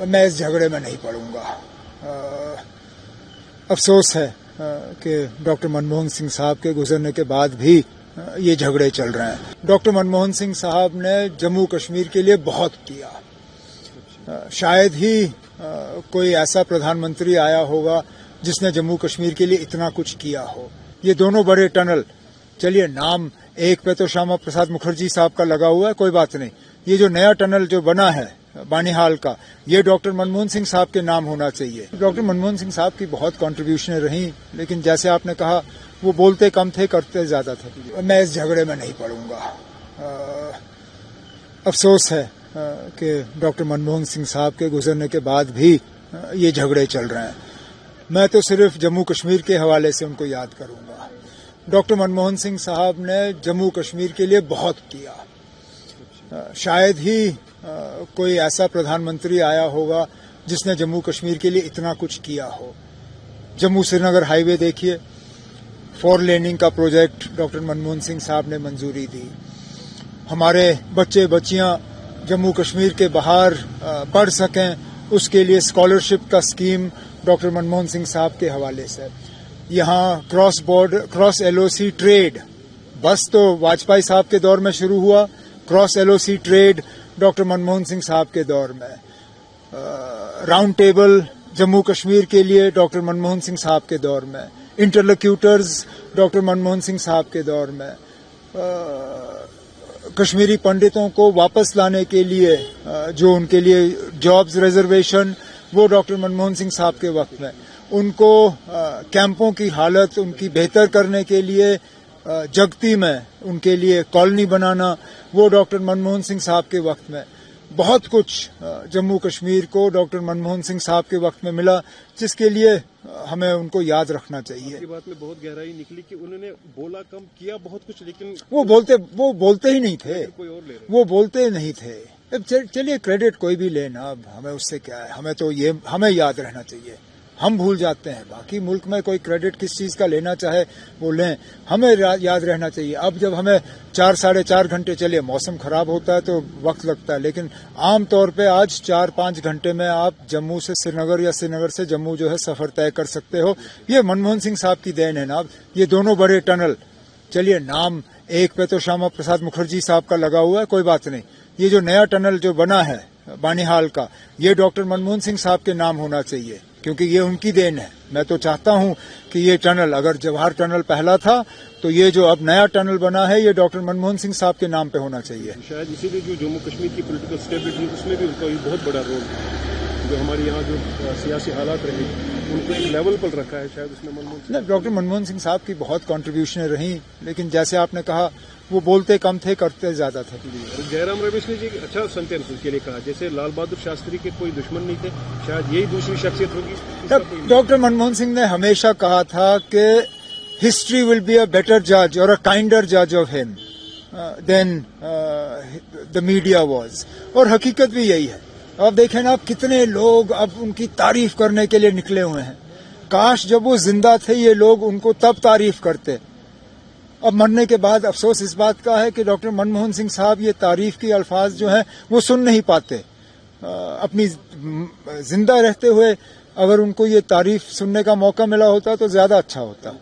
मैं इस झगड़े में नहीं पड़ूंगा। अफसोस है कि डॉक्टर मनमोहन सिंह साहब के गुजरने के बाद भी ये झगड़े चल रहे हैं। डॉक्टर मनमोहन सिंह साहब ने जम्मू कश्मीर के लिए बहुत किया। शायद ही कोई ऐसा प्रधानमंत्री आया होगा जिसने जम्मू कश्मीर के लिए इतना कुछ किया हो। ये दोनों बड़े टनल, चलिए नाम एक पे तो श्यामा प्रसाद मुखर्जी साहब का लगा हुआ है, कोई बात नहीं। ये जो नया टनल जो बना है बानीहाल का, ये डॉक्टर मनमोहन सिंह साहब के नाम होना चाहिए। डॉक्टर मनमोहन सिंह साहब की बहुत कंट्रीब्यूशन रही, लेकिन जैसे आपने कहा वो बोलते कम थे, करते ज्यादा थे। मैं इस झगड़े में नहीं पड़ूंगा। अफसोस है कि डॉक्टर मनमोहन सिंह साहब के गुजरने के बाद भी ये झगड़े चल रहे हैं। मैं तो सिर्फ जम्मू कश्मीर के हवाले से उनको याद करूंगा। डॉक्टर मनमोहन सिंह साहब ने जम्मू कश्मीर के लिए बहुत किया। शायद ही कोई ऐसा प्रधानमंत्री आया होगा जिसने जम्मू कश्मीर के लिए इतना कुछ किया हो। जम्मू श्रीनगर हाईवे देखिए, 4 लेनिंग का प्रोजेक्ट डॉक्टर मनमोहन सिंह साहब ने मंजूरी दी। हमारे बच्चे बच्चियां जम्मू कश्मीर के बाहर पढ़ सकें, उसके लिए स्कॉलरशिप का स्कीम डॉक्टर मनमोहन सिंह साहब के हवाले से। यहाँ क्रॉस एलओसी ट्रेड, बस तो वाजपेयी साहब के दौर में शुरू हुआ, cross LOC trade doctor Manmohan Singh साहब के दौर में। राउंड टेबल जम्मू कश्मीर के लिए डॉक्टर मनमोहन सिंह साहब के दौर में। इंटरलोक्यूटर्स डॉक्टर मनमोहन सिंह साहब के दौर में। कश्मीरी पंडितों को वापस लाने के लिए जो उनके लिए जॉब्स रिजर्वेशन, वो डॉक्टर मनमोहन सिंह साहब के वक्त में। उनको कैंपों की हालत उनकी बेहतर करने के लिए जगती में उनके लिए कॉलोनी बनाना, वो डॉक्टर मनमोहन सिंह साहब के वक्त में। बहुत कुछ जम्मू कश्मीर को डॉक्टर मनमोहन सिंह साहब के वक्त में मिला, जिसके लिए हमें उनको याद रखना चाहिए। आपकी बात में बहुत गहराई निकली कि उन्होंने बोला कम, किया बहुत कुछ, लेकिन वो बोलते ही नहीं थे। कोई और ले रहे, वो बोलते नहीं थे। चलिए क्रेडिट कोई भी लेना, अब हमें उससे क्या है। हमें तो ये हमें याद रहना चाहिए। हम भूल जाते हैं, बाकी मुल्क में कोई क्रेडिट किस चीज का लेना चाहे वो लें, हमें याद रहना चाहिए। अब जब हमें 4 साढ़े 4 घंटे, चलिए मौसम खराब होता है तो वक्त लगता है, लेकिन आम तौर पे आज 4-5 घंटे में आप जम्मू से श्रीनगर या श्रीनगर से जम्मू जो है सफर तय कर सकते हो। ये मनमोहन सिंह साहब की देन है ना। ये दोनों बड़े टनल, चलिए नाम एक पे तो श्यामा प्रसाद मुखर्जी साहब का लगा हुआ है, कोई बात नहीं। ये जो नया टनल जो बना है बानीहाल का, ये डॉक्टर मनमोहन सिंह साहब के नाम होना चाहिए, क्योंकि ये उनकी देन है। मैं तो चाहता हूं कि ये टनल, अगर जवाहर टनल पहला था तो ये जो अब नया टनल बना है ये डॉक्टर मनमोहन सिंह साहब के नाम पे होना चाहिए। शायद इसीलिए जो जम्मू कश्मीर की पॉलिटिकल स्टेबिलिटी, उसमें भी उनका बहुत बड़ा रोल है। जो हमारे यहाँ जो सियासी हालात रहे, उनको एक लेवल पर रखा है, शायद उसमें मनमोहन सिंह। डॉक्टर मनमोहन सिंह साहब की बहुत कंट्रीब्यूशन रही, लेकिन जैसे आपने कहा वो बोलते कम थे, करते ज्यादा थे। जयराम रमेश ने जी अच्छा सेंटेंस उसके लिए कहा, जैसे लाल बहादुर शास्त्री के कोई दुश्मन नहीं थे, शायद यही दूसरी शख्सियत होगी। डॉक्टर मनमोहन सिंह ने हमेशा कहा था कि history will be a better जज और अ काइंडर जज of him than the media was, और हकीकत भी यही है। अब देखें ना, अब कितने लोग अब उनकी तारीफ करने के लिए निकले हुए हैं। काश जब वो जिंदा थे ये लोग उनको तब तारीफ करते। अब मरने के बाद अफसोस इस बात का है कि डॉक्टर मनमोहन सिंह साहब ये तारीफ की अल्फाज जो हैं वो सुन नहीं पाते। अपनी जिंदा रहते हुए अगर उनको ये तारीफ सुनने का मौका मिला होता तो ज्यादा अच्छा होता।